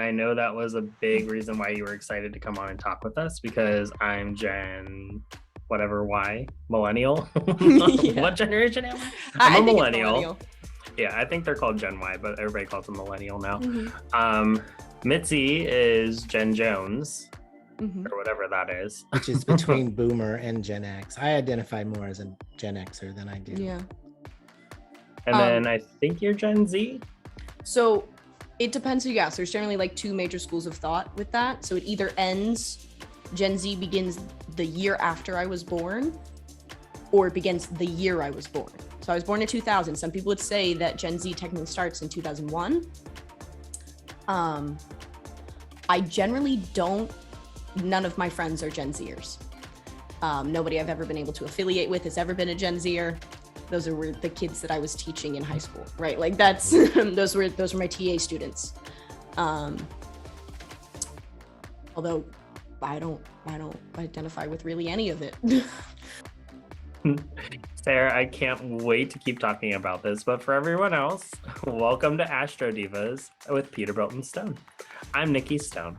I know that was a big reason why you were excited to come on and talk with us, because I'm Gen whatever Y, millennial. Yeah. What generation am I? I I'm a think it's millennial. Yeah, I think they're called Gen Y, but everybody calls them millennial now. Mhm. Mitzi is Gen Jones, Mhm. or whatever that is. Which is between Boomer and Gen X. I identify more as a Gen Xer than I do. Yeah. And then I think you're Gen Z. So it depends who you ask. There's generally like two major schools of thought with that. So it either ends, Gen Z begins the year after I was born, or it begins the year I was born. So I was born in 2000. Some people would say that Gen Z technically starts in 2001. I generally don't, none of my friends are Gen Zers. Nobody I've ever been able to affiliate with has ever been a Gen Zer. Those were the kids that I was teaching in high school, right? Like that's, those were my TA students. Although I don't identify with really any of it. Sarah, I can't wait to keep talking about this, but for everyone else, welcome to AstroDivaz with Peterbilt and Stone. I'm Nikki Stone.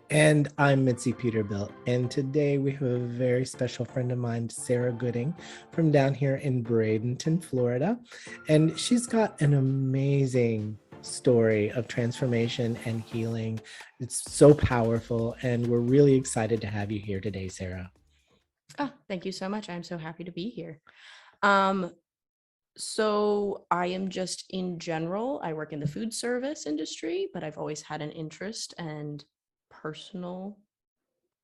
And I'm Mitzi Peterbilt. And today we have a very special friend of mine, Sarah Gooding, from down here in Bradenton, Florida. And she's got an amazing story of transformation and healing. It's so powerful. And we're really excited to have you here today, Sarah. Oh, thank you so much. I'm so happy to be here. So I am just in general, I work in the food service industry, but I've always had an interest and personal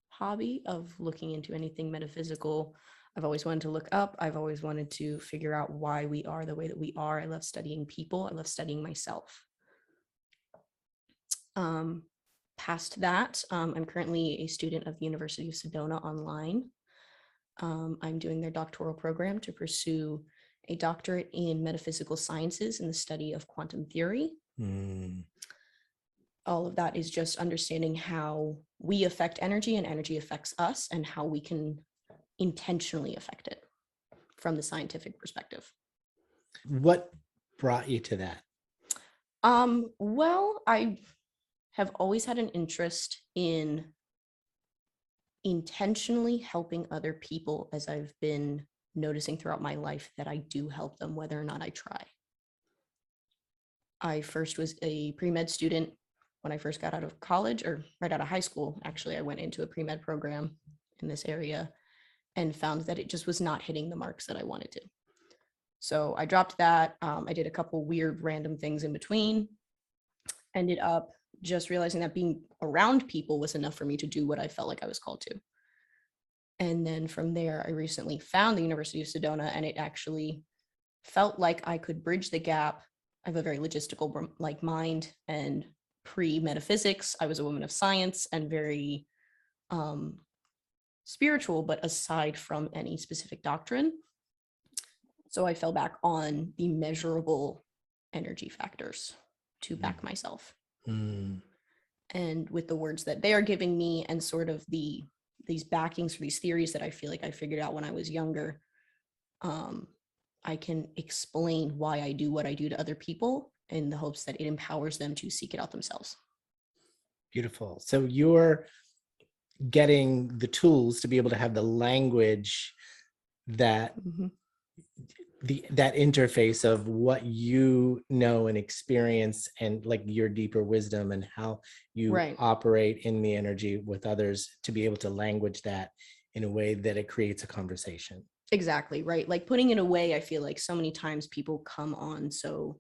hobby of looking into anything metaphysical. I've always wanted to look up. I've always wanted to figure out why we are the way that we are. I love studying people. I love studying myself. Past that, I'm currently a student of the University of Sedona online. I'm doing their doctoral program to pursue a doctorate in metaphysical sciences in the study of quantum theory. All of that is just understanding how we affect energy and energy affects us and how we can intentionally affect it from the scientific perspective. What brought you to that? Well, I have always had an interest in intentionally helping other people, as I've been noticing throughout my life that I do help them whether or not I try. I first was a pre-med student when I first got out of college, or right out of high school. Actually, I went into a pre-med program in this area and found that it just was not hitting the marks that I wanted to. So I dropped that. I did a couple weird random things in between, ended up just realizing that being around people was enough for me to do what I felt like I was called to. And then from there, I recently found the University of Sedona, and it actually felt like I could bridge the gap. I have a very logistical like mind, and pre-metaphysics, I was a woman of science and very spiritual, but aside from any specific doctrine. So I fell back on the measurable energy factors to back myself. And with the words that they are giving me and sort of these backings for these theories that I feel like I figured out when I was younger, I can explain why I do what I do to other people in the hopes that it empowers them to seek it out themselves. Beautiful. So you're getting the tools to be able to have the language that that interface of what you know and experience, and like your deeper wisdom and how you operate in the energy with others, to be able to language that in a way that it creates a conversation. Exactly, right. Like putting it away, I feel like so many times people come on so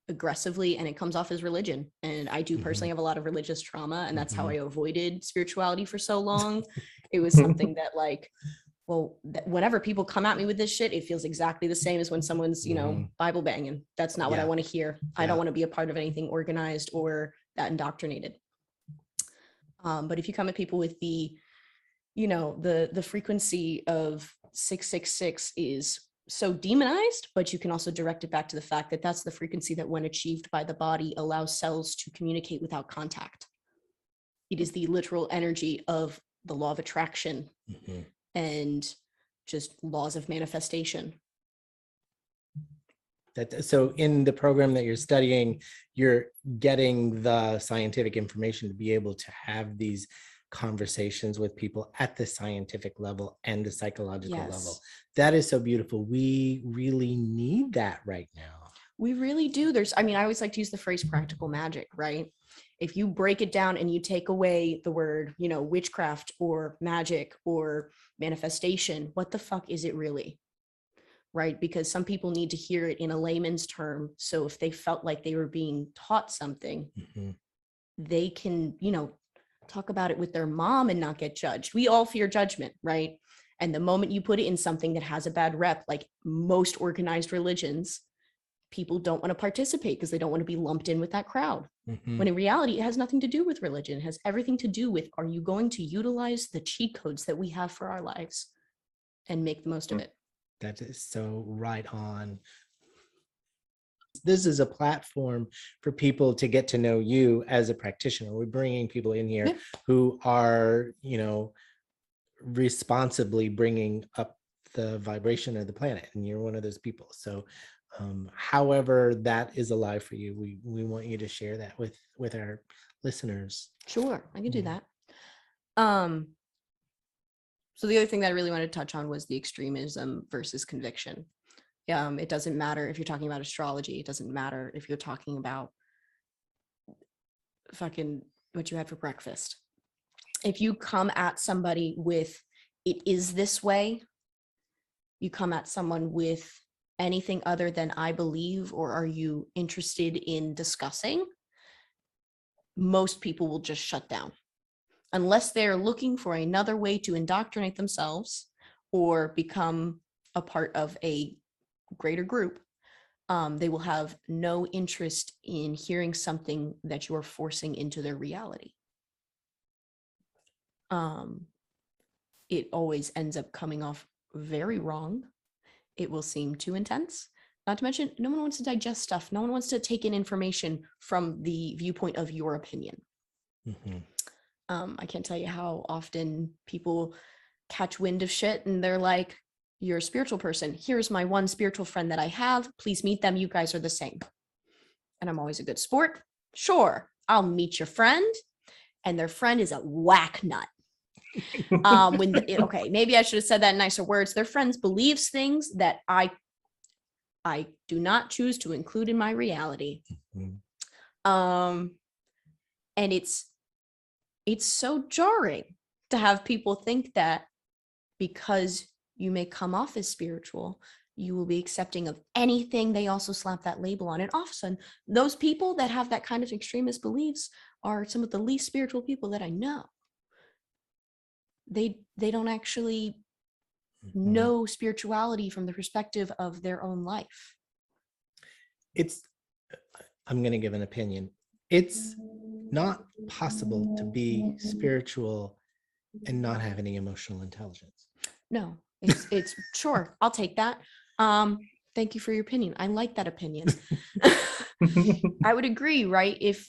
aggressively and it comes off as religion. And I do personally have a lot of religious trauma, and that's how I avoided spirituality for so long. It was something that like, well, whenever people come at me with this shit, it feels exactly the same as when someone's, you know, Bible banging. That's not what I want to hear. I don't want to be a part of anything organized or that indoctrinated. But if you come at people with the, you know, the frequency of 666 is so demonized, but you can also direct it back to the fact that that's the frequency that, when achieved by the body, allows cells to communicate without contact. It is the literal energy of the law of attraction and just laws of manifestation. So in the program that you're studying, you're getting the scientific information to be able to have these conversations with people at the scientific level and the psychological level. That is so beautiful. We really need that right now. We really do. I always like to use the phrase practical magic, right? If you break it down and you take away the word, witchcraft or magic or manifestation, what the fuck is it really? Right? Because some people need to hear it in a layman's term. So if they felt like they were being taught something, they can, talk about it with their mom and not get judged. We all fear judgment, right? And the moment you put it in something that has a bad rep, like most organized religions, people don't want to participate because they don't want to be lumped in with that crowd. When in reality, it has nothing to do with religion. It has everything to do with, are you going to utilize the cheat codes that we have for our lives and make the most of it? That is so right on. This is a platform for people to get to know you as a practitioner. We're bringing people in here who are, responsibly bringing up the vibration of the planet, and you're one of those people. So however that is alive for you, we want you to share that with our listeners. Sure, I can do that. So the other thing that I really wanted to touch on was the extremism versus conviction. It doesn't matter if you're talking about astrology. It doesn't matter if you're talking about fucking what you had for breakfast. If you come at somebody with, it is this way, you come at someone with anything other than I believe, or are you interested in discussing, most people will just shut down. Unless they're looking for another way to indoctrinate themselves or become a part of a greater group, they will have no interest in hearing something that you are forcing into their reality. It always ends up coming off very wrong. It will seem too intense. Not to mention, no one wants to digest stuff. No one wants to take in information from the viewpoint of your opinion. I can't tell you how often people catch wind of shit and they're like, you're a spiritual person. Here's my one spiritual friend that I have. Please meet them. You guys are the same. And I'm always a good sport. Sure, I'll meet your friend. And their friend is a whack nut. Okay, maybe I should have said that in nicer words. Their friends believes things that I do not choose to include in my reality. And it's so jarring to have people think that because you may come off as spiritual, you will be accepting of anything they also slap that label on. And all of a sudden, those people that have that kind of extremist beliefs are some of the least spiritual people that I know. They don't actually know spirituality from the perspective of their own life. I'm going to give an opinion. It's not possible to be spiritual and not have any emotional intelligence. No, it's sure. I'll take that. Thank you for your opinion. I like that opinion. I would agree, right? If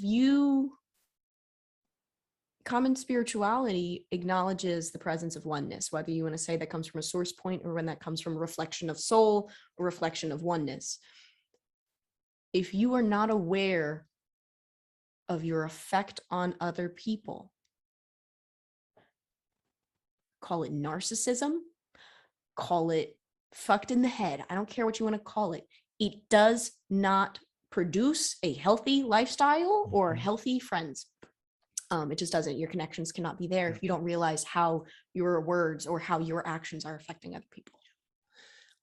common spirituality acknowledges the presence of oneness, whether you want to say that comes from a source point or when that comes from a reflection of soul or reflection of oneness. If you are not aware of your effect on other people, call it narcissism, call it fucked in the head, I don't care what you want to call it. It does not produce a healthy lifestyle or healthy friends. It just doesn't. Your connections cannot be there if you don't realize how your words or how your actions are affecting other people.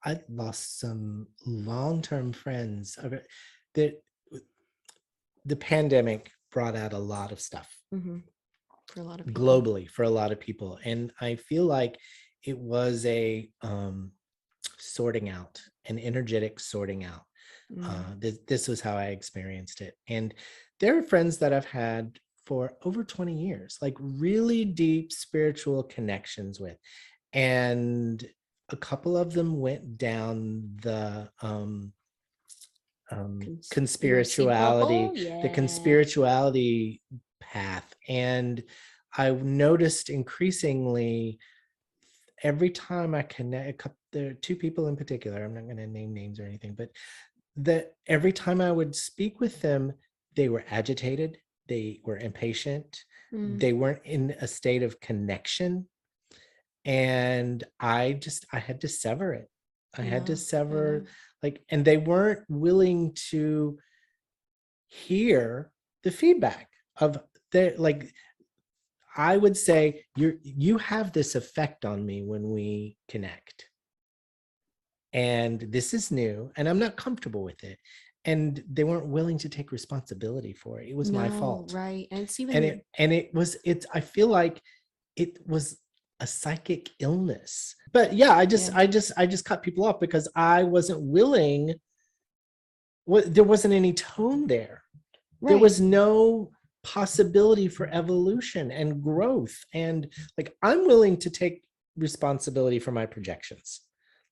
I lost some long-term friends. The pandemic brought out a lot of stuff For a lot of people. Globally, for a lot of people. And I feel like it was a sorting out, an energetic sorting out. This was how I experienced it. And there are friends that I've had for over 20 years, like really deep spiritual connections with. And a couple of them went down the conspirituality, the conspirituality path. And I've noticed increasingly every time I connect, there are two people in particular, I'm not going to name names or anything, but that every time I would speak with them, they were agitated, they were impatient, they weren't in a state of connection. And I had to sever it. I had to sever, like, and they weren't willing to hear the feedback of their, like, I would say, you have this effect on me when we connect. And this is new and I'm not comfortable with it. And they weren't willing to take responsibility for it. It was my fault. Right. And it's even I feel like it was a psychic illness. But yeah, I just cut people off because I wasn't willing. There wasn't any tone there. Right. There was no possibility for evolution and growth. And like, I'm willing to take responsibility for my projections.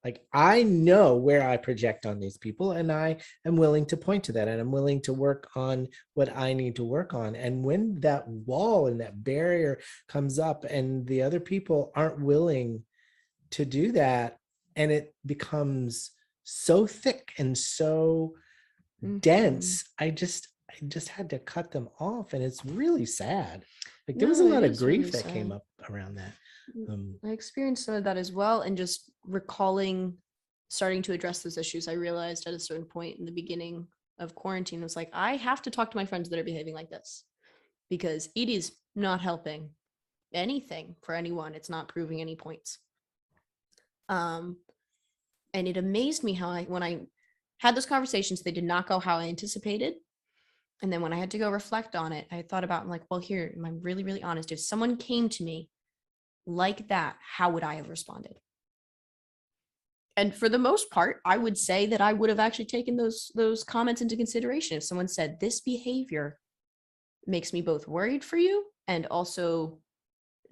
Like, I know where I project on these people, and I am willing to point to that, and I'm willing to work on what I need to work on. And when that wall and that barrier comes up and the other people aren't willing to do that, and it becomes so thick and so dense, I just had to cut them off. And it's really sad. Like, there was a lot of grief that came up around that. I experienced some of that as well. And just recalling starting to address those issues, I realized at a certain point in the beginning of quarantine, was like, I have to talk to my friends that are behaving like this, because it is not helping anything for anyone. It's not proving any points. And it amazed me how when I had those conversations, they did not go how I anticipated. And then when I had to go reflect on it, I thought about, like, well, here, am I really, really honest? If someone came to me like that, how would I have responded? And for the most part, I would say that I would have actually taken those comments into consideration. If someone said, this behavior makes me both worried for you and also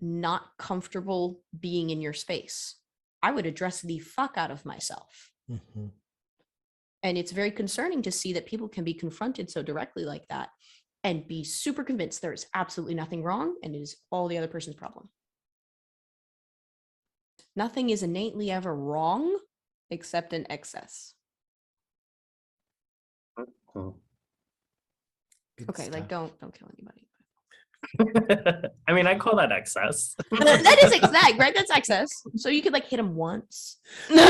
not comfortable being in your space, I would address the fuck out of myself. Mm-hmm. And it's very concerning to see that people can be confronted so directly like that and be super convinced there is absolutely nothing wrong and it is all the other person's problem. Nothing is innately ever wrong except in excess. Oh. Okay, like, don't kill anybody. I mean, I call that excess. That is exact, right? That's excess. So you could, like, hit him once. There's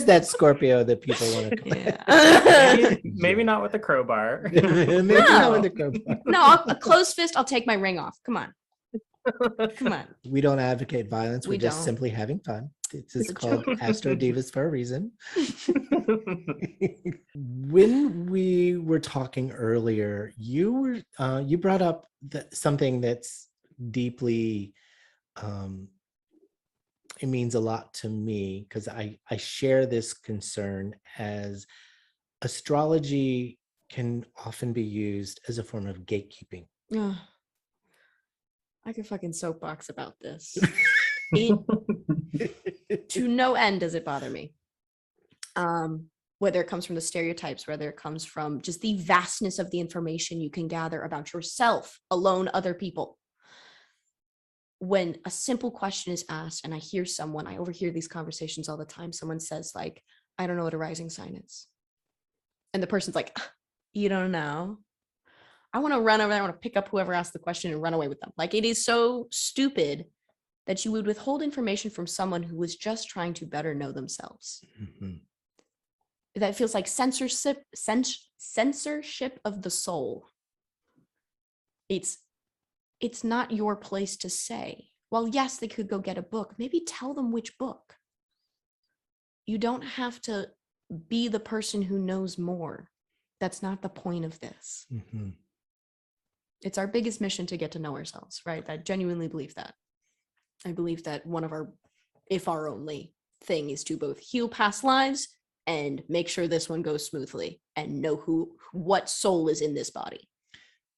that Scorpio that people want to call. Yeah. Maybe not with the crowbar. Not with the crowbar. No, a closed fist, I'll take my ring off. Come on. Come on. We don't advocate violence. We're just simply having fun. It's just called AstroDivaz for a reason. When we were talking earlier, you brought up something that's deeply, it means a lot to me, because I share this concern, as astrology can often be used as a form of gatekeeping. I could fucking soapbox about this. To no end does it bother me. Whether it comes from the stereotypes, whether it comes from just the vastness of the information you can gather about yourself, alone, other people. When a simple question is asked, and I overhear these conversations all the time. Someone says, like, I don't know what a rising sign is. And the person's like, you don't know? I want to run over there. I want to pick up whoever asked the question and run away with them. Like, it is so stupid that you would withhold information from someone who was just trying to better know themselves. Mm-hmm. That feels like censorship of the soul. It's not your place to say, well, yes, they could go get a book. Maybe tell them which book. You don't have to be the person who knows more. That's not the point of this. Mm-hmm. It's our biggest mission to get to know ourselves, right? I genuinely believe that. I believe that one of our, if our only thing, is to both heal past lives and make sure this one goes smoothly and know what soul is in this body.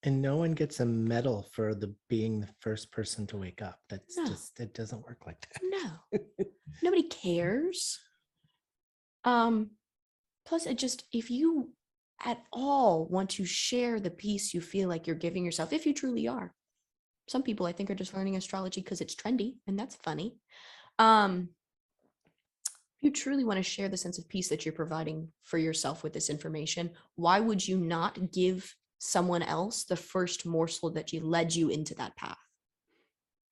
And no one gets a medal for being the first person to wake up. It doesn't work like that. No, nobody cares. Plus, if you at all want to share the piece you feel like you're giving yourself, if you truly are. Some people, I think, are just learning astrology because it's trendy, and that's funny. you truly want to share the sense of peace that you're providing for yourself with this information, why would you not give someone else the first morsel that led you into that path?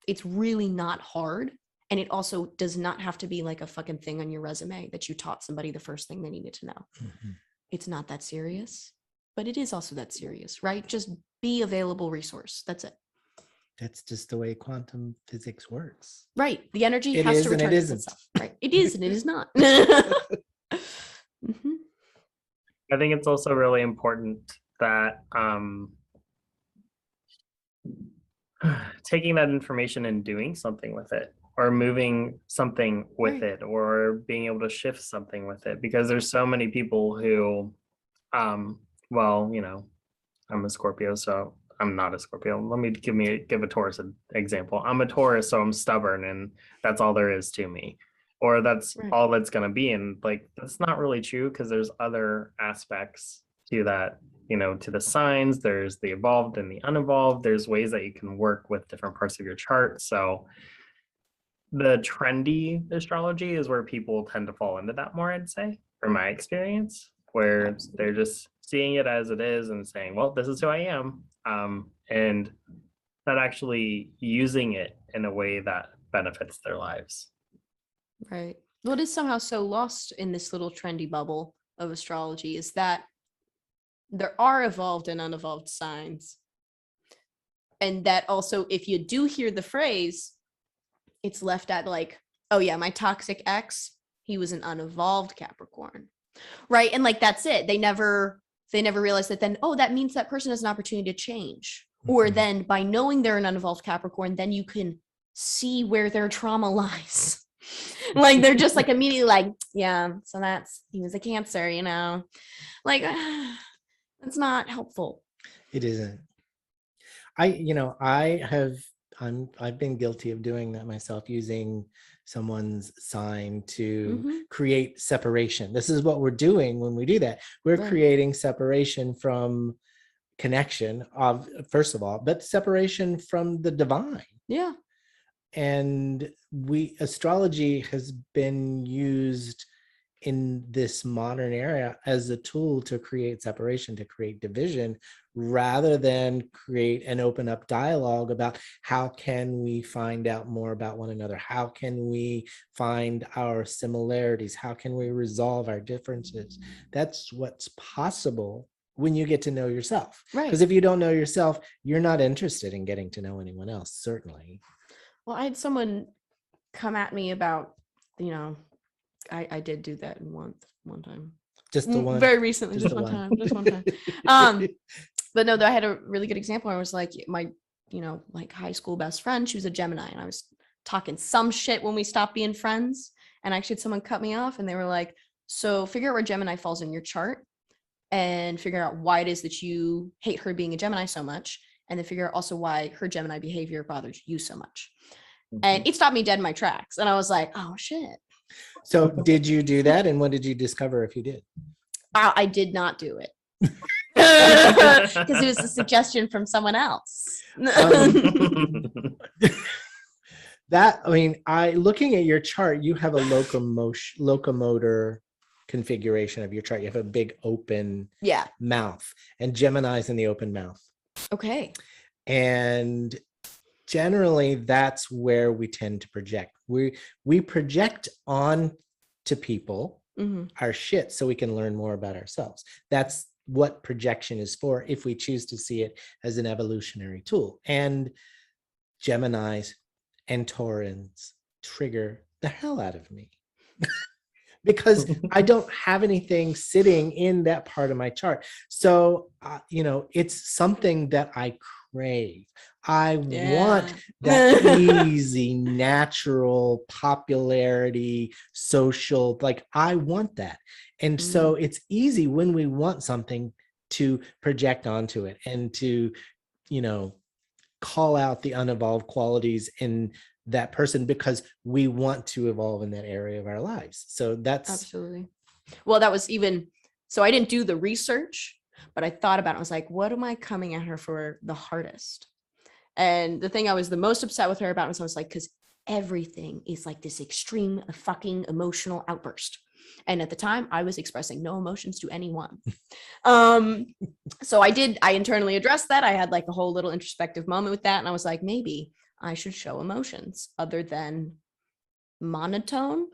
It's really not hard. And it also does not have to be like a fucking thing on your resume that you taught somebody the first thing they needed to know. Mm-hmm. It's not that serious, but it is also that serious, right? Just be available resource. That's it. That's just the way quantum physics works. Right. The energy has to return to itself. Right. It is and it is not. Mm-hmm. I think it's also really important that taking that information and doing something with it, or moving something with it, or being able to shift something with it, because there's so many people who well, you know, I'm a Scorpio, so I'm not a Scorpio. Let me give a Taurus an example. I'm a Taurus, so I'm stubborn, and that's all there is to me, or that's all that's going to be. And like, that's not really true, because there's other aspects to that, you know, to the signs. There's the evolved and the unevolved. There's ways that you can work with different parts of your chart. So the trendy astrology is where people tend to fall into that more, I'd say, from my experience, where they're just seeing it as it is and saying, well, this is who I am. And not actually using it in a way that benefits their lives. Right. What is somehow so lost in this little trendy bubble of astrology is that there are evolved and unevolved signs. And that also, if you do hear the phrase, it's left at like, oh yeah, my toxic ex, he was an unevolved Capricorn. Right. And like, that's it. They never realize that then, oh, that means that person has an opportunity to change. Mm-hmm. Or then by knowing they're an unevolved Capricorn, then you can see where their trauma lies. Like, they're just like immediately like, yeah, so he was a Cancer, you know, like, that's not helpful. It isn't. I've been guilty of doing that myself, using someone's sign to create separation. This is what we're doing when we do that. We're creating separation from connection, first of all, but separation from the divine. Yeah. And astrology has been used in this modern era as a tool to create separation, to create division, rather than create and open up dialogue about how can we find out more about one another? How can we find our similarities? How can we resolve our differences? That's what's possible when you get to know yourself. Right. Because if you don't know yourself, you're not interested in getting to know anyone else, certainly. Well, I had someone come at me about, you know, I did do that in one time. Just the one. Very recently, just one time. But no, I had a really good example. I was like, my, you know, like high school best friend, she was a Gemini, and I was talking some shit when we stopped being friends. And actually had someone cut me off, and they were like, so figure out where Gemini falls in your chart and figure out why it is that you hate her being a Gemini so much. And then figure out also why her Gemini behavior bothers you so much. And it stopped me dead in my tracks. And I was like, oh shit. So did you do that? And what did you discover if you did? I did not do it. Because it was a suggestion from someone else. Looking at your chart, you have a locomotor configuration of your chart. You have a big open mouth, and Gemini's in the open mouth. Okay. And generally that's where we tend to project. We project on to people our shit so we can learn more about ourselves. That's what projection is for, if we choose to see it as an evolutionary tool. And Geminis and Taurans trigger the hell out of me. Because I don't have anything sitting in that part of my chart. So, it's something that I crave. I want that easy, natural popularity, social, like I want that. And so it's easy when we want something to project onto it and to, call out the unevolved qualities in that person because we want to evolve in that area of our lives. So that's absolutely. Well, that was so I didn't do the research, but I thought about it. I was like, what am I coming at her for the hardest? And the thing I was the most upset with her about was I was like, because everything is like this extreme fucking emotional outburst. And at the time I was expressing no emotions to anyone. So I internally addressed that. I had like a whole little introspective moment with that. And I was like, maybe I should show emotions other than monotone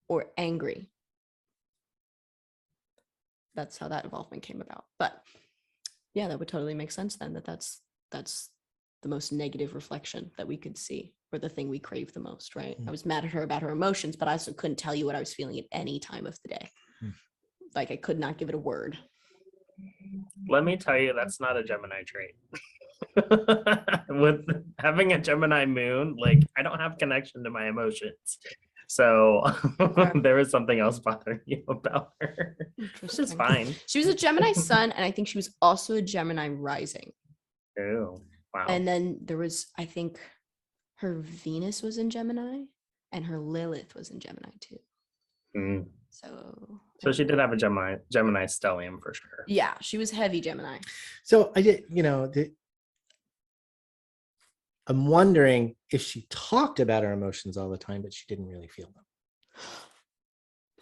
or angry. That's how that involvement came about. But yeah, that would totally make sense then, that's the most negative reflection that we could see, or the thing we crave the most, right? I was mad at her about her emotions, but I also couldn't tell you what I was feeling at any time of the day. Like I could not give it a word. Let me tell you, that's not a Gemini trait. With having a Gemini moon, like I don't have connection to my emotions. So there is something else bothering you about her, which is fine. She was a Gemini sun, and I think she was also a Gemini rising. Oh, wow. And then there was, I think her Venus was in Gemini and her Lilith was in Gemini too. Mm. So she did have a Gemini stellium for sure. Yeah, she was heavy Gemini. So I did, I'm wondering if she talked about her emotions all the time, but she didn't really feel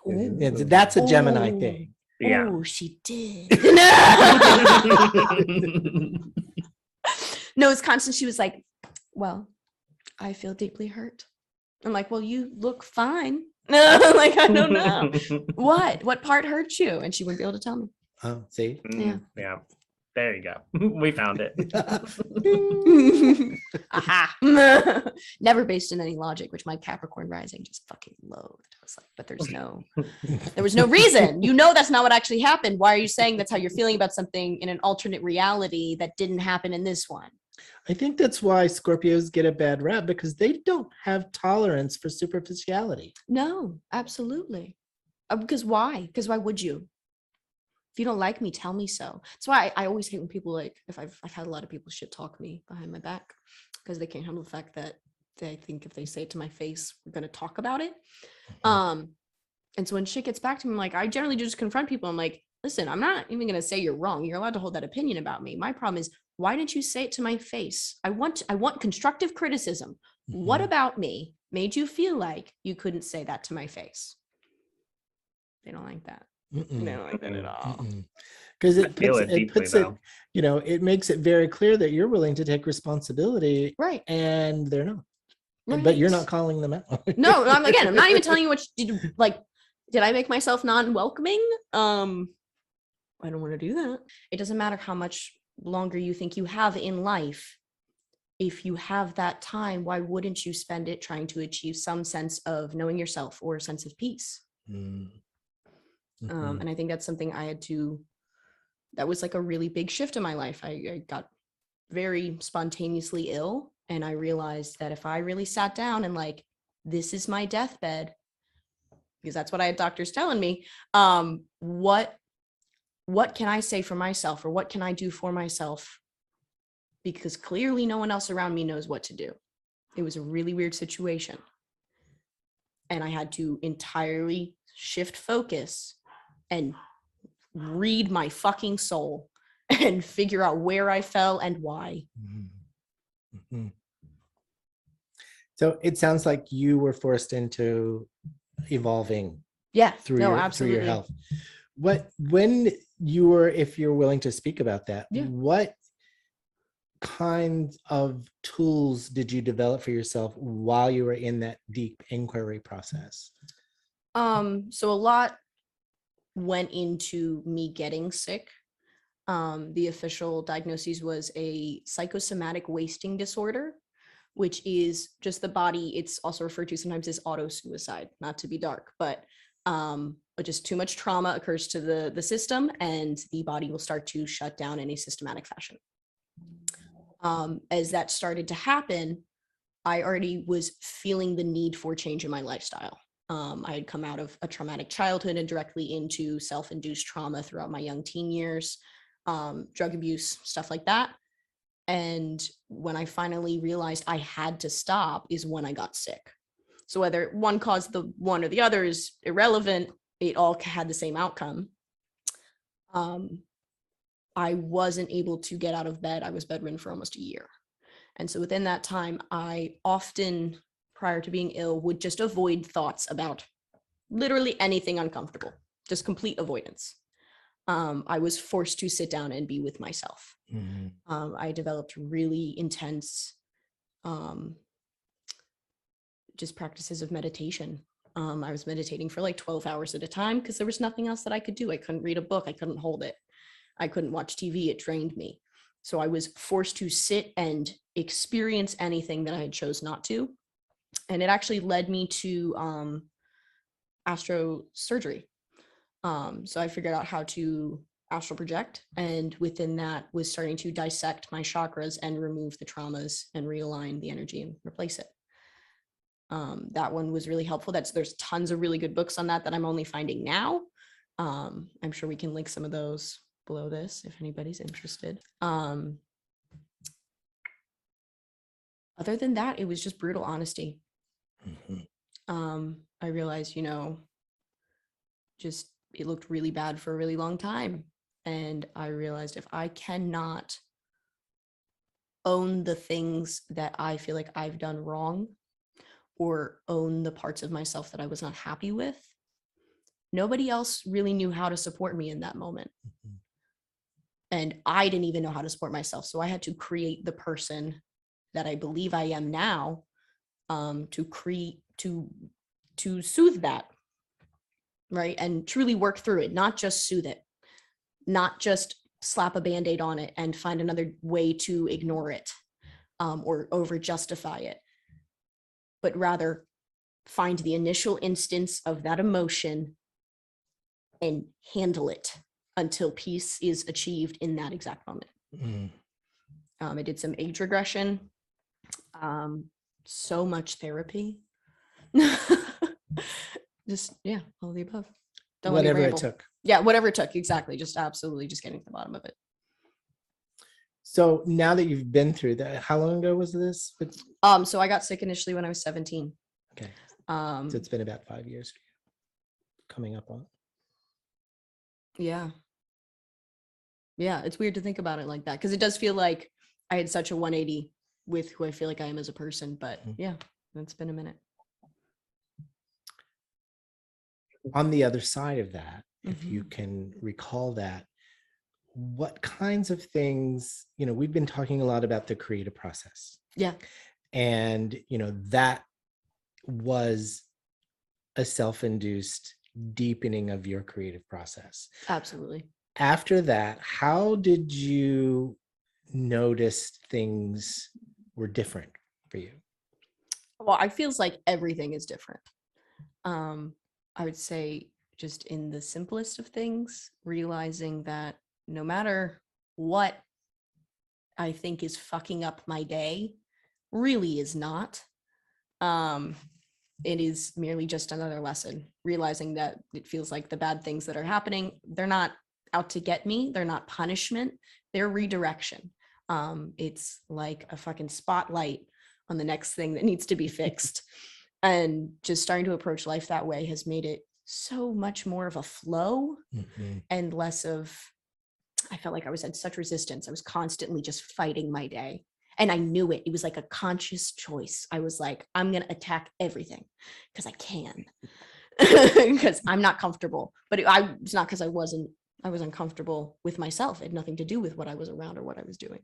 them. That's a Gemini thing. Yeah. Oh, she did. No, it's constant. She was like, well, I feel deeply hurt. I'm like, well, you look fine. Like, I don't know. What part hurt you? And she wouldn't be able to tell me. Oh, see? Yeah. There you go. We found it. Aha. Never based in any logic, which my Capricorn rising just fucking loathed. I was like, but there was no reason. That's not what actually happened. Why are you saying that's how you're feeling about something in an alternate reality that didn't happen in this one? I think that's why Scorpios get a bad rap, because they don't have tolerance for superficiality. No, absolutely. Because why? Because why would you? If you don't like me, tell me so. That's why I always hate when people if I've had a lot of people shit talk me behind my back, because they can't handle the fact that they think if they say it to my face, we're going to talk about it. And so when shit gets back to me, I'm like, I generally just confront people. I'm like, listen, I'm not even going to say you're wrong. You're allowed to hold that opinion about me. My problem is, why didn't you say it to my face? I want constructive criticism. What about me made you feel like you couldn't say that to my face? They don't like that. They don't like that at all. Because it makes it very clear that you're willing to take responsibility, right? And they're not. Right. But you're not calling them out. No, I'm not even telling you what you did. Like, did I make myself non-welcoming? I don't want to do that. It doesn't matter how much longer you think you have in life. If you have that time, why wouldn't you spend it trying to achieve some sense of knowing yourself or a sense of peace? And I think that's something that was like a really big shift in my life. I got very spontaneously ill, and I realized that if I really sat down and like, this is my deathbed, because that's what I had doctors telling me, what can I say for myself, or what can I do for myself? Because clearly no one else around me knows what to do. It was a really weird situation. And I had to entirely shift focus and read my fucking soul and figure out where I fell and why. So it sounds like you were forced into evolving through your health. If you're willing to speak about that, what kinds of tools did you develop for yourself while you were in that deep inquiry process? So a lot went into me getting sick. The official diagnosis was a psychosomatic wasting disorder, which is just the body. It's also referred to sometimes as auto-suicide, not to be dark, but just too much trauma occurs to the system, and the body will start to shut down in a systematic fashion. As that started to happen, I already was feeling the need for change in my lifestyle. I had come out of a traumatic childhood and directly into self-induced trauma throughout my young teen years, drug abuse, stuff like that. And when I finally realized I had to stop is when I got sick. So whether one caused the one or the other is irrelevant. It all had the same outcome. I wasn't able to get out of bed. I was bedridden for almost a year. And so within that time, I often prior to being ill would just avoid thoughts about literally anything uncomfortable, just complete avoidance. I was forced to sit down and be with myself. I developed really intense just practices of meditation. I was meditating for like 12 hours at a time because there was nothing else that I could do. I couldn't read a book. I couldn't hold it. I couldn't watch TV. It drained me. So I was forced to sit and experience anything that I had chose not to. And it actually led me to astrosurgery. So I figured out how to astral project, and within that was starting to dissect my chakras and remove the traumas and realign the energy and replace it. That one was really helpful. There's tons of really good books on that I'm only finding now. I'm sure we can link some of those below this if anybody's interested. Other than that, it was just brutal honesty. I realized, just it looked really bad for a really long time. And I realized if I cannot own the things that I feel like I've done wrong, or own the parts of myself that I was not happy with, nobody else really knew how to support me in that moment. And I didn't even know how to support myself. So I had to create the person that I believe I am now, to soothe that, right? And truly work through it, not just soothe it, not just slap a Band-Aid on it and find another way to ignore it, or over justify it, but rather find the initial instance of that emotion and handle it until peace is achieved in that exact moment. I did some age regression, so much therapy. Just, all the above. Whatever it took. Yeah, whatever it took, exactly. Just absolutely just getting to the bottom of it. So now that you've been through that, how long ago was this? So I got sick initially when I was 17. Okay. So it's been about 5 years for you, coming up on. Yeah. Yeah, it's weird to think about it like that, because it does feel like I had such a 180 with who I feel like I am as a person, but yeah, it's been a minute. On the other side of that, if you can recall that, what kinds of things, we've been talking a lot about the creative process. Yeah. And, that was a self-induced deepening of your creative process. Absolutely. After that, how did you notice things were different for you? Well, I feels like everything is different. I would say just in the simplest of things, realizing that no matter what I think is fucking up my day, really is not. It is merely just another lesson, realizing that it feels like the bad things that are happening, they're not out to get me. They're not punishment. They're redirection. It's like a fucking spotlight on the next thing that needs to be fixed. And just starting to approach life that way has made it so much more of a flow and less of, I felt like I was at such resistance. I was constantly just fighting my day. And I knew it. It was like a conscious choice. I was like, I'm going to attack everything because I can, because I'm not comfortable. But it's not because I was uncomfortable with myself. It had nothing to do with what I was around or what I was doing.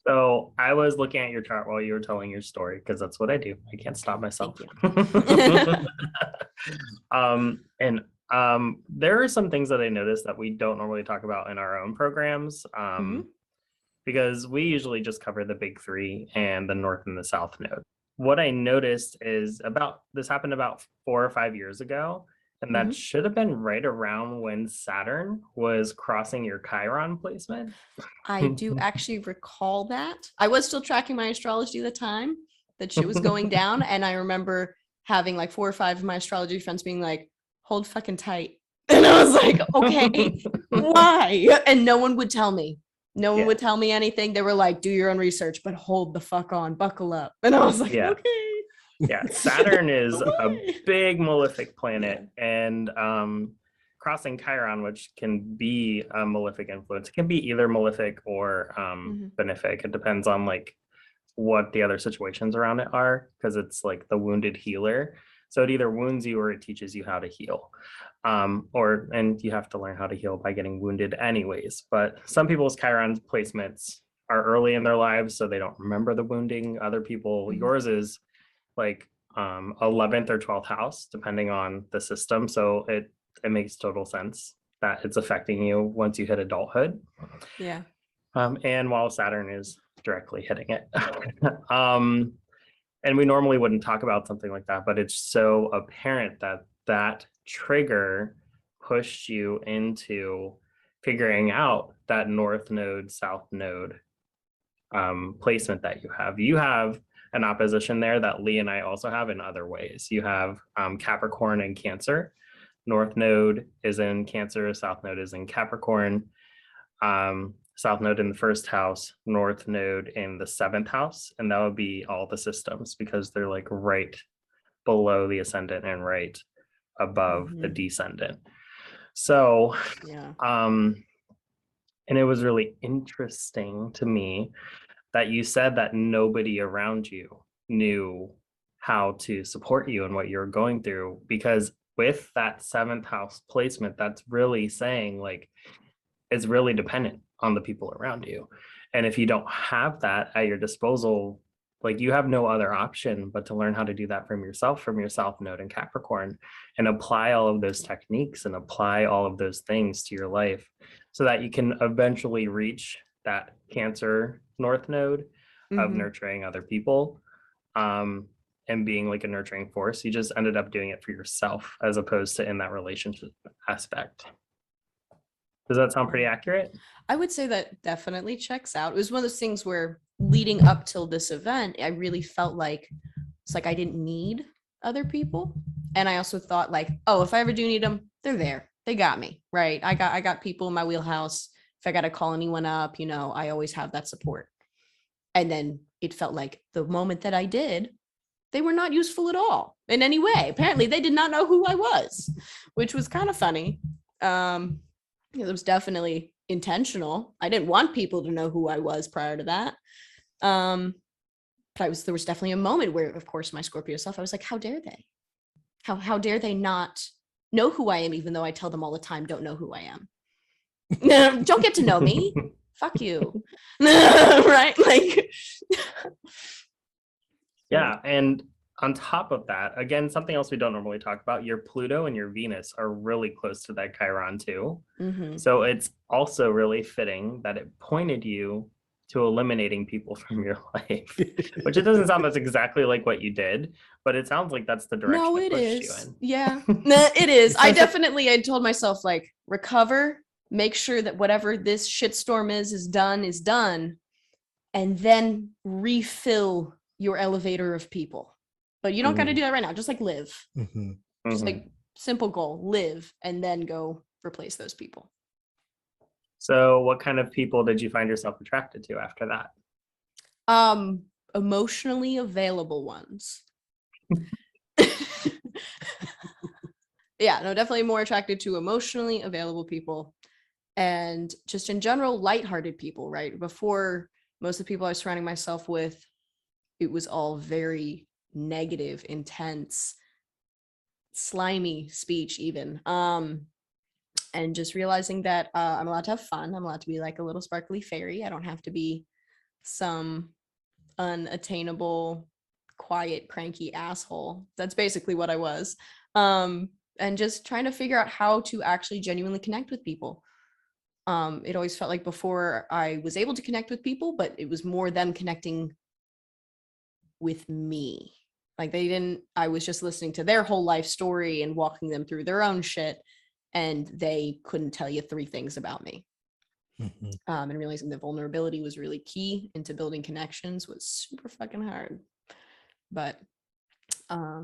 So I was looking at your chart while you were telling your story, because that's what I do. I can't stop myself. There are some things that I noticed that we don't normally talk about in our own programs, because we usually just cover the big three and the North and the South node. What I noticed is this happened about 4 or 5 years ago, and that should have been right around when Saturn was crossing your Chiron placement. I do actually recall that. I was still tracking my astrology at the time that shit was going down. And I remember having like 4 or 5 of my astrology friends being like, hold fucking tight. And I was like, okay, why? And no one would tell me. No one would tell me anything. They were like, do your own research, but hold the fuck on, buckle up. And I was like, okay. Yeah, Saturn is a big malefic planet, and crossing Chiron, which can be a malefic influence. It can be either malefic or benefic. It depends on like what the other situations around it are, because it's like the wounded healer. So it either wounds you or it teaches you how to heal. And you have to learn how to heal by getting wounded anyways. But some people's Chiron placements are early in their lives, so they don't remember the wounding. Other people, yours is like 11th or 12th house, depending on the system. So it makes total sense that it's affecting you once you hit adulthood. Yeah. And while Saturn is directly hitting it. And we normally wouldn't talk about something like that, but it's so apparent that that trigger pushed you into figuring out that north node, south node placement that you have. You have an opposition there that Lee and I also have in other ways. You have Capricorn and Cancer. North node is in Cancer, south node is in Capricorn. South node in the first house, north node in the 7th house, and that would be all the systems because they're like right below the ascendant and right above the descendant. So, and it was really interesting to me that you said that nobody around you knew how to support you and what you're going through, because with that 7th house placement, that's really saying like it's really dependent on the people around you. And if you don't have that at your disposal, like you have no other option but to learn how to do that from your South Node in Capricorn, and apply all of those techniques and apply all of those things to your life so that you can eventually reach that Cancer North Node of nurturing other people and being like a nurturing force. You just ended up doing it for yourself as opposed to in that relationship aspect. Does that sound pretty accurate? I would say that definitely checks out. It was one of those things where leading up till this event, I really felt like it's like I didn't need other people. And I also thought like, oh, if I ever do need them, they're there. They got me, right? I got people in my wheelhouse. If I got to call anyone up, you know, I always have that support. And then it felt like the moment that I did, they were not useful at all in any way. Apparently they did not know who I was, which was kind of funny. It was definitely intentional. I didn't want people to know who I was prior to that. But there was definitely a moment where, of course, my Scorpio self, I was like, how dare they? How dare they not know who I am, even though I tell them all the time, don't know who I am. Don't get to know me. Fuck you. Right? Like, yeah. And on top of that, again, something else we don't normally talk about, your Pluto and your Venus are really close to that Chiron too. So it's also really fitting that it pointed you to eliminating people from your life, which it doesn't sound that's exactly like what you did, but it sounds like that's the direction no, it it pushed is. you in. Yeah, it is. I told myself like, recover, make sure that whatever this shitstorm is done, and then refill your elevator of people. But you don't got to do that right now. Just like live. Just like simple goal, live, and then go replace those people. So what kind of people did you find yourself attracted to after that? Emotionally available ones. Yeah, no, definitely more attracted to emotionally available people. And just in general, lighthearted people, right? Before, most of the people I was surrounding myself with, it was all very negative, intense, slimy speech even. And just realizing that I'm allowed to have fun. I'm allowed to be like a little sparkly fairy. I don't have to be some unattainable, quiet, cranky asshole. That's basically what I was. And just trying to figure out how to actually genuinely connect with people. It always felt like before I was able to connect with people, but it was more them connecting with me. Like I was just listening to their whole life story and walking them through their own shit, and they couldn't tell you 3 things about me. And realizing that vulnerability was really key into building connections was super fucking hard. But I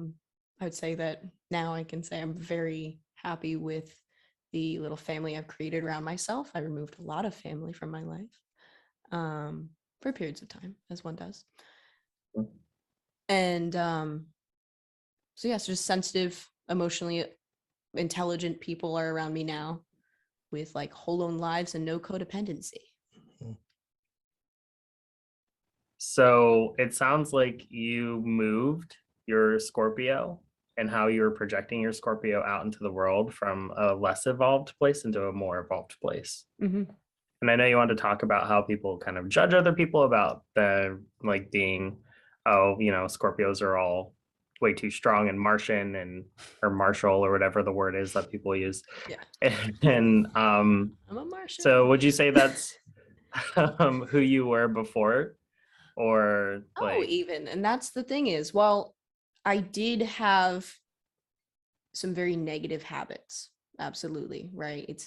would say that now I can say I'm very happy with the little family I've created around myself. I removed a lot of family from my life for periods of time, as one does. And so yeah, so just sensitive, emotionally intelligent people are around me now with like whole own lives and no codependency. So it sounds like you moved your Scorpio and how you were projecting your Scorpio out into the world from a less evolved place into a more evolved place. Mm-hmm. And I know you want to talk about how people kind of judge other people about the like being, oh, you know, Scorpios are all way too strong and Martian and or martial or whatever the word is that people use. Yeah. And I'm a Martian. so would you say that's who you were before? Or like even. And that's the thing is, well, I did have some very negative habits. Absolutely. Right. It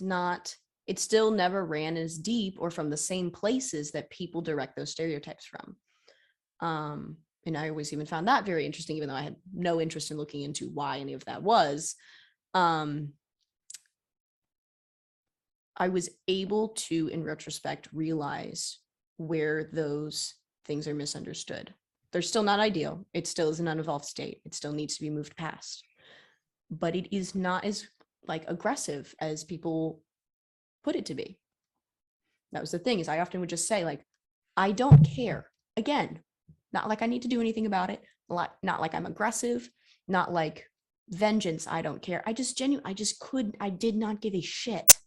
still never ran as deep or from the same places that people direct those stereotypes from. And I always even found that very interesting, even though I had no interest in looking into why any of that was. I was able to, in retrospect, realize where those things are misunderstood. They're still not ideal. It still is an unevolved state. It still needs to be moved past. But it is not as like aggressive as people put it to be. That was the thing, is I often would just say, like, I don't care. Again, not like I need to do anything about it. Not like I'm aggressive, not like vengeance. I don't care. I did not give a shit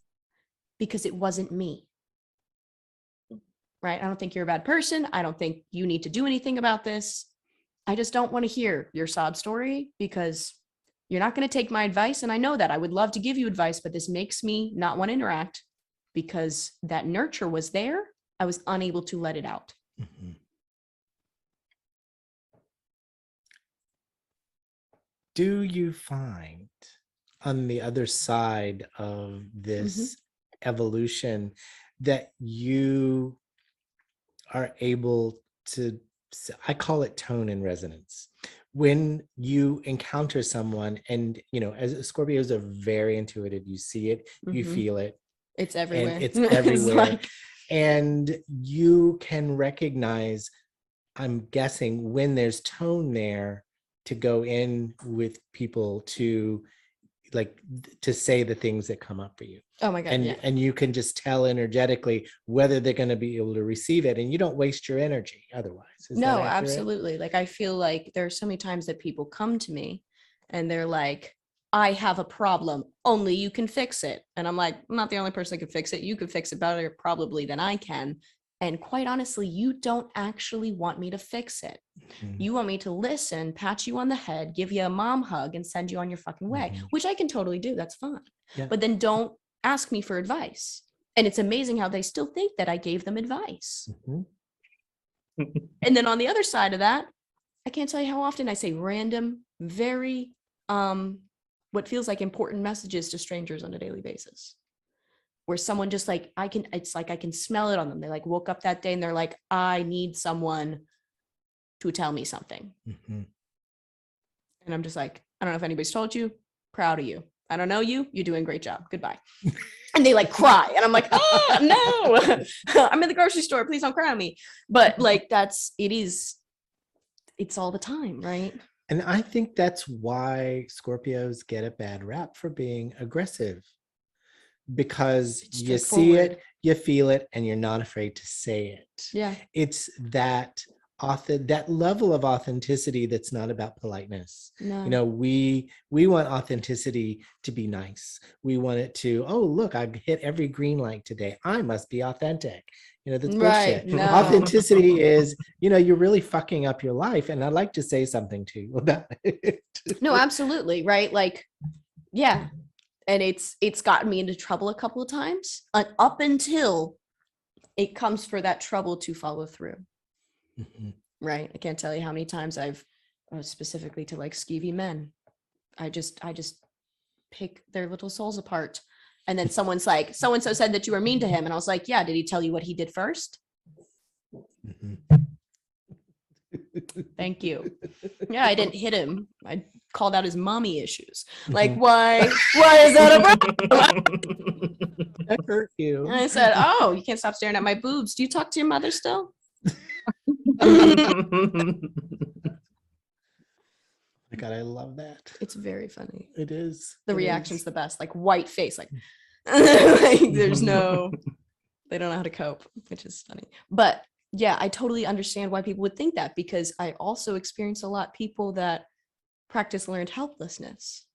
because it wasn't me. Right? I don't think you're a bad person. I don't think you need to do anything about this. I just don't want to hear your sob story because you're not going to take my advice. And I know that I would love to give you advice, but this makes me not want to interact because that nurture was there. I was unable to let it out. Mm-hmm. Do you find on the other side of this evolution that you are able to, I call it tone and resonance, when you encounter someone, and you know, as Scorpios are very intuitive, you see it, you feel it, it's everywhere, and it's everywhere. And you can recognize, I'm guessing, when there's tone there to go in with people to like to say the things that come up for you. Oh my God. And you can just tell energetically whether they're going to be able to receive it, and you don't waste your energy otherwise. No, absolutely. Like, I feel like there are so many times that people come to me and they're like, I have a problem, only you can fix it. And I'm like, I'm not the only person that can fix it. You can fix it better probably than I can. And quite honestly, you don't actually want me to fix it. You want me to listen, pat you on the head, give you a mom hug, and send you on your fucking way, which I can totally do. That's fine. Yeah. But then don't ask me for advice. And it's amazing how they still think that I gave them advice. And then on the other side of that, I can't tell you how often I say random, very, what feels like important messages to strangers on a daily basis. Where someone just like, it's like I can smell it on them. They like woke up that day and they're like, I need someone to tell me something. And I'm just like, I don't know if anybody's told you, proud of you. I don't know you, you're doing a great job. Goodbye. And they like cry. And I'm like, oh no, I'm in the grocery store. Please don't cry on me. But like, it's all the time, right? And I think that's why Scorpios get a bad rap for being aggressive. Because you see it, you feel it, and you're not afraid to say it. Yeah. It's that level of authenticity that's not about politeness. No. You know, we want authenticity to be nice. We want it to, oh, look, I hit every green light today. I must be authentic. You know, that's bullshit. No. Authenticity is, you know, you're really fucking up your life. And I'd like to say something to you about it. No, absolutely. Right. Like, yeah. And it's gotten me into trouble a couple of times, up until it comes for that trouble to follow through. Right. I can't tell you how many times I've specifically to like skeevy men. I just pick their little souls apart. And then someone's like, so-and-so said that you were mean to him. And I was like, yeah, did he tell you what he did first? Thank you. Yeah, I didn't hit him. I called out his mommy issues. Like, why is that a problem? That hurt you. And I said, oh, you can't stop staring at my boobs. Do you talk to your mother still? My God, I love that. It's very funny. It is. The reaction's the best. Like white face, like, like there's no, they don't know how to cope, which is funny. But Yeah, I totally understand why people would think that, because I also experience a lot of people that practice learned helplessness,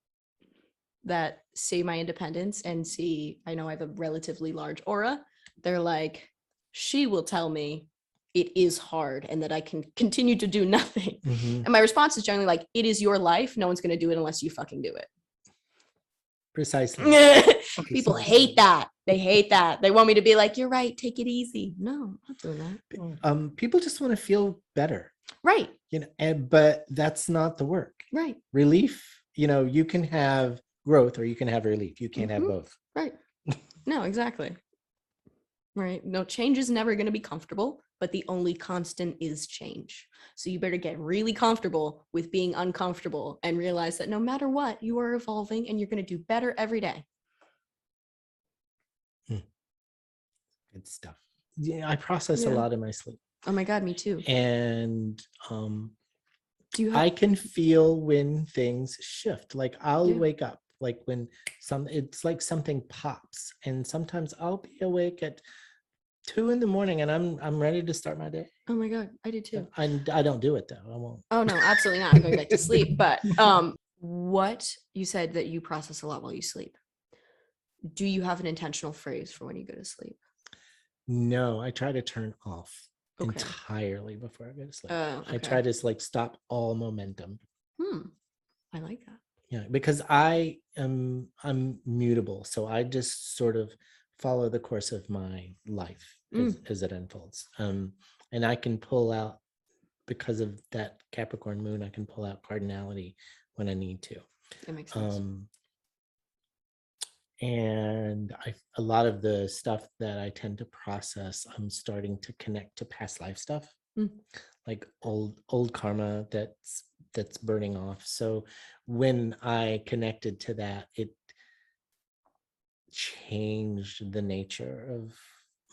that see my independence and see I know I have a relatively large aura. They're like, she will tell me it is hard and that I can continue to do nothing. And my response is generally like, it is your life. No one's going to do it unless you fucking do it. Precisely. People hate that. They hate that. They want me to be like, you're right, take it easy. No, I'm not doing that. People just want to feel better. Right. But that's not the work. Right. Relief, you can have growth or you can have relief. You can't have both. Right. No, exactly. Right. No, change is never going to be comfortable, but the only constant is change. So you better get really comfortable with being uncomfortable and realize that no matter what, you are evolving and you're going to do better every day. Good stuff. Yeah, I process a lot in my sleep. Oh my God, me too. And do you have- I can feel when things shift. Like I'll wake up, like when it's like something pops, and sometimes I'll be awake at 2 a.m. and I'm ready to start my day. Oh my God, I did too. I don't do it though. I won't. Oh no, absolutely not. I'm going back to sleep. But what you said that you process a lot while you sleep. Do you have an intentional phrase for when you go to sleep? No, I try to turn off entirely before I go to sleep. Okay. I try to like stop all momentum. I like that. Yeah, because I'm mutable, so I just sort of follow the course of my life as it unfolds. And I can pull out, because of that Capricorn moon, I can pull out cardinality when I need to. That makes sense. And a lot of the stuff that I tend to process, I'm starting to connect to past life stuff, like old karma that's burning off. So when I connected to that, it changed the nature of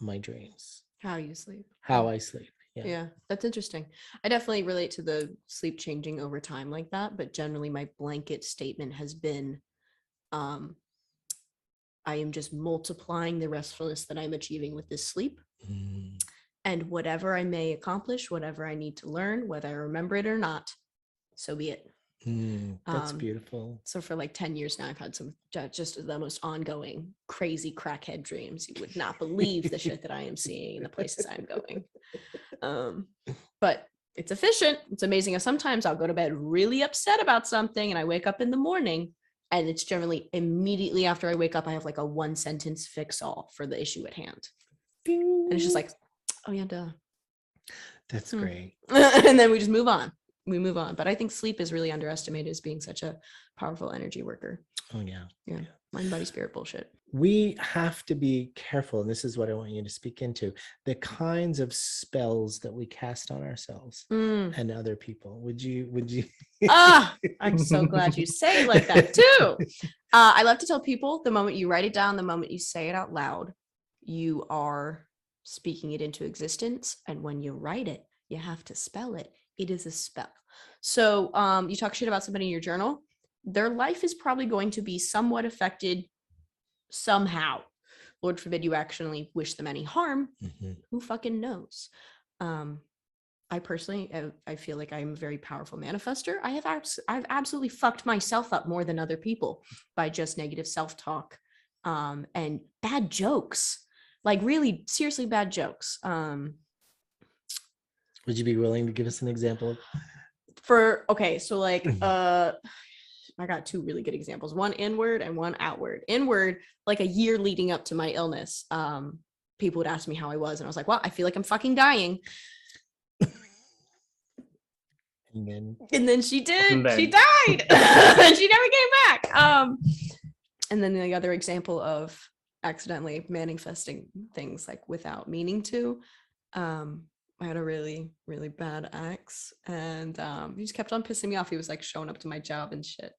my dreams. How you sleep. How I sleep. Yeah, that's interesting. I definitely relate to the sleep changing over time like that, but generally my blanket statement has been I am just multiplying the restfulness that I'm achieving with this sleep. And whatever I may accomplish, whatever I need to learn, whether I remember it or not, so be it. That's beautiful. So for like 10 years now, I've had some just the most ongoing crazy crackhead dreams. You would not believe the shit that I am seeing and the places I'm going. But it's efficient. It's amazing. And sometimes I'll go to bed really upset about something and I wake up in the morning and it's generally immediately after I wake up, I have like a 1-sentence fix all for the issue at hand. And it's just like, oh yeah, duh. That's great. And then we just move on. We move on. But I think sleep is really underestimated as being such a powerful energy worker. Oh yeah. Yeah. Mind, body, spirit bullshit. We have to be careful, and this is what I want you to speak into, the kinds of spells that we cast on ourselves and other people. Would you? I'm so glad you say it like that too. I love to tell people, the moment you write it down, the moment you say it out loud, you are speaking it into existence. And when you write it, you have to spell it. It is a spell. So you talk shit about somebody in your journal, their life is probably going to be somewhat affected somehow. Lord forbid you actually wish them any harm. Who fucking knows? I personally, I feel like I'm a very powerful manifester. I've absolutely fucked myself up more than other people by just negative self-talk and bad jokes, like really seriously bad jokes. Would you be willing to give us an example? So like I got 2 really good examples, one inward and one outward. Inward, like a year leading up to my illness, people would ask me how I was and I was like, well, I feel like I'm fucking dying. And then she did. She died. And she never came back. And then the other example of accidentally manifesting things like without meaning to, I had a really, really bad ex, and he just kept on pissing me off. He was like showing up to my job and shit.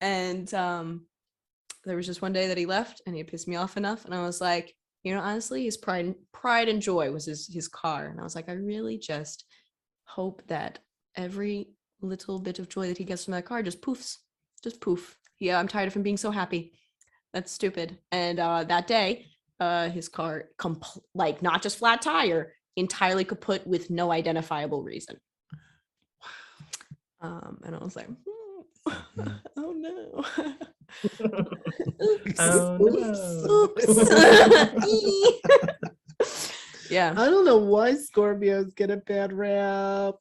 And there was just one day that he left and he had pissed me off enough. And I was like, honestly, his pride and joy was his car. And I was like, I really just hope that every little bit of joy that he gets from that car just poofs, just poof. Yeah, I'm tired of him being so happy. That's stupid. And that day, his car, like not just flat tire, entirely kaput with no identifiable reason. And I was like, oh no. Oops. Oh, Oops. Yeah. I don't know why Scorpios get a bad rap.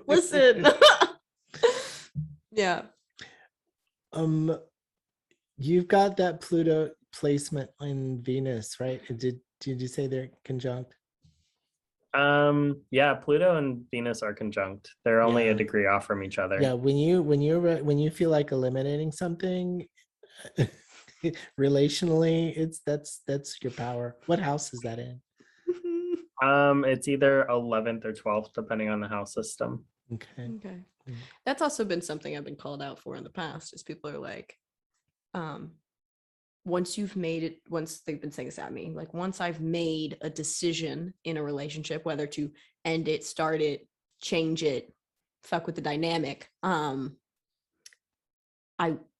Listen. Yeah. You've got that Pluto placement in Venus, right? Did you say they're conjunct? Yeah, Pluto and Venus are conjunct. They're only a degree off from each other. Yeah, when you feel like eliminating something relationally, that's your power. What house is that in? It's either 11th or 12th, depending on the house system. Okay. That's also been something I've been called out for in the past, is people are like, once you've made it, once they've been saying this at me, like once I've made a decision in a relationship, whether to end it, start it, change it, fuck with the dynamic,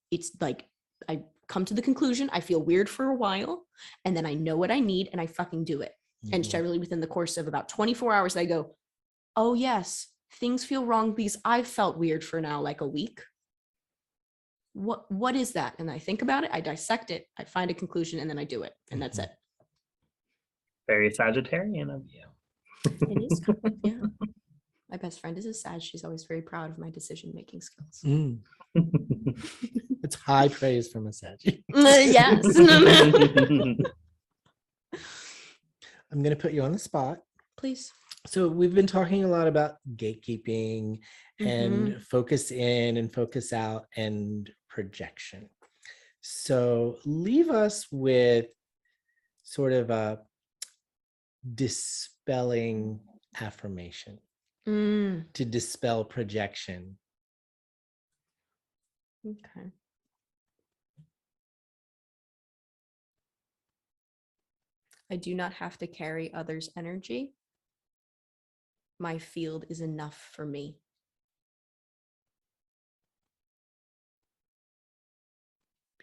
it's like I come to the conclusion, I feel weird for a while, and then I know what I need and I fucking do it. And generally within the course of about 24 hours, I go, oh yes, things feel wrong because I've felt weird for now like a week. What is that? And I think about it, I dissect it, I find a conclusion, and then I do it, and that's it. Very Sagittarian of you. It is, yeah. My best friend is a Sag. She's always very proud of my decision-making skills. It's high praise from a Sag. Yes. I'm going to put you on the spot. Please. So we've been talking a lot about gatekeeping and focus in and focus out and projection. So leave us with sort of a dispelling affirmation to dispel projection. Okay. I do not have to carry others' energy. My field is enough for me.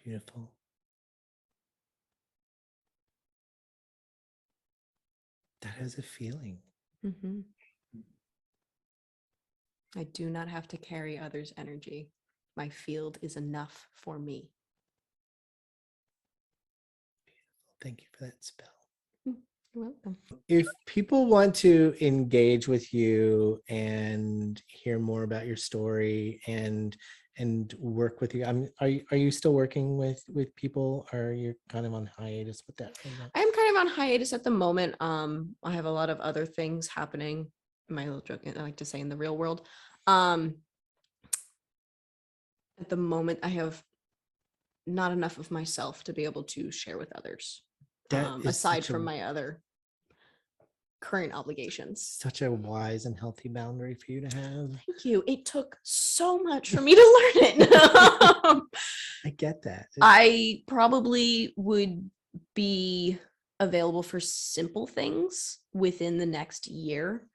Beautiful. That has a feeling. I do not have to carry others' energy. My field is enough for me. Thank you for that spell. You're welcome. If people want to engage with you and hear more about your story and work with you, are you still working with people, or are you kind of on hiatus with that right now? I am kind of on hiatus at the moment. I have a lot of other things happening. My little joke, I like to say, in the real world. At the moment, I have not enough of myself to be able to share with others. Aside from my other current obligations. Such a wise and healthy boundary for you to have. Thank you. It took so much for me to learn it. I get that. I probably would be available for simple things within the next year.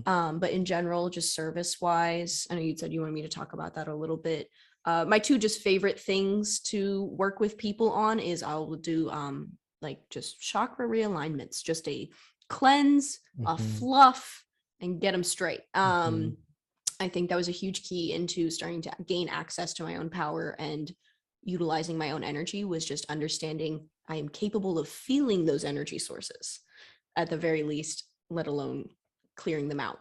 But in general, just service-wise, I know you said you wanted me to talk about that a little bit. My two just favorite things to work with people on is I'll do like just chakra realignments, just a cleanse, a fluff, and get them straight. I think that was a huge key into starting to gain access to my own power and utilizing my own energy, was just understanding I am capable of feeling those energy sources at the very least, let alone clearing them out.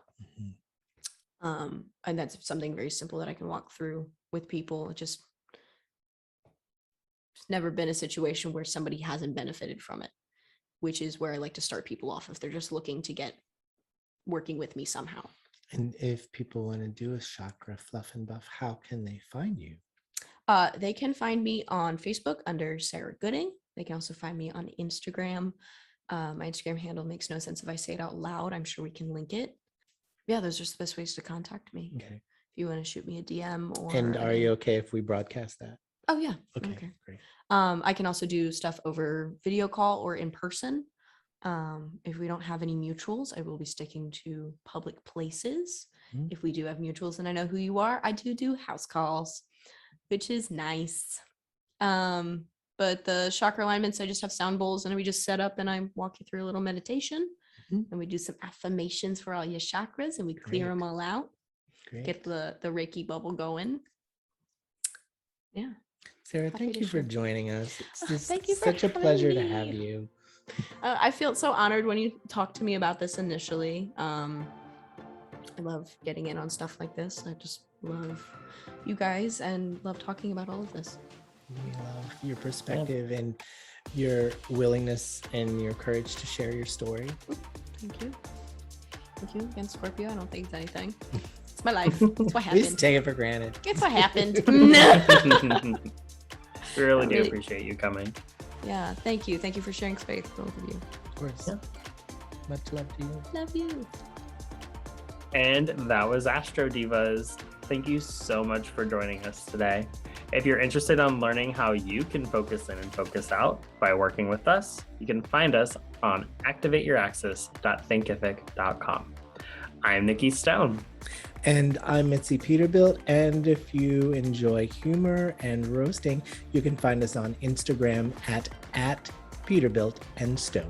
And that's something very simple that I can walk through with people. It's never been a situation where somebody hasn't benefited from it, which is where I like to start people off if they're just looking to get working with me somehow. And if people want to do a chakra fluff and buff, how can they find you? They can find me on Facebook under Sarah Gooding. They can also find me on Instagram. My Instagram handle makes no sense if I say it out loud. I'm sure we can link it. Yeah, those are the best ways to contact me. Okay. If you want to shoot me a DM or. And are you okay if we broadcast that? Oh yeah. Okay. Great. I can also do stuff over video call or in person. If we don't have any mutuals, I will be sticking to public places. If we do have mutuals and I know who you are, I do house calls, which is nice. But but the chakra alignments, I just have sound bowls and we just set up and I walk you through a little meditation and we do some affirmations for all your chakras and we clear them all out. Great. Get the Reiki bubble going. Yeah. Sarah, Happy thank to you for share. joining us. It's Thank you for such a having pleasure to me. have you. I feel so honored when you talked to me about this initially. I love getting in on stuff like this. I just love you guys and love talking about all of this. We love your perspective and your willingness and your courage to share your story. Thank you. Thank you. Against Scorpio, I don't think it's anything. It's my life. It's what Please happened. take it for granted. It's what happened. We really do Really- appreciate you coming. Yeah, thank you. Thank you for sharing space, both of you. Of course. Yeah. Much love to you. Love you. And that was AstroDivaz. Thank you so much for joining us today. If you're interested in learning how you can focus in and focus out by working with us, you can find us on activateyouraxis.thinkific.com. I'm Nikki Stone. And I'm Mitzi Peterbilt. And if you enjoy humor and roasting, you can find us on Instagram at Peterbilt and Stone.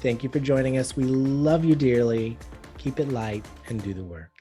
Thank you for joining us. We love you dearly. Keep it light and do the work.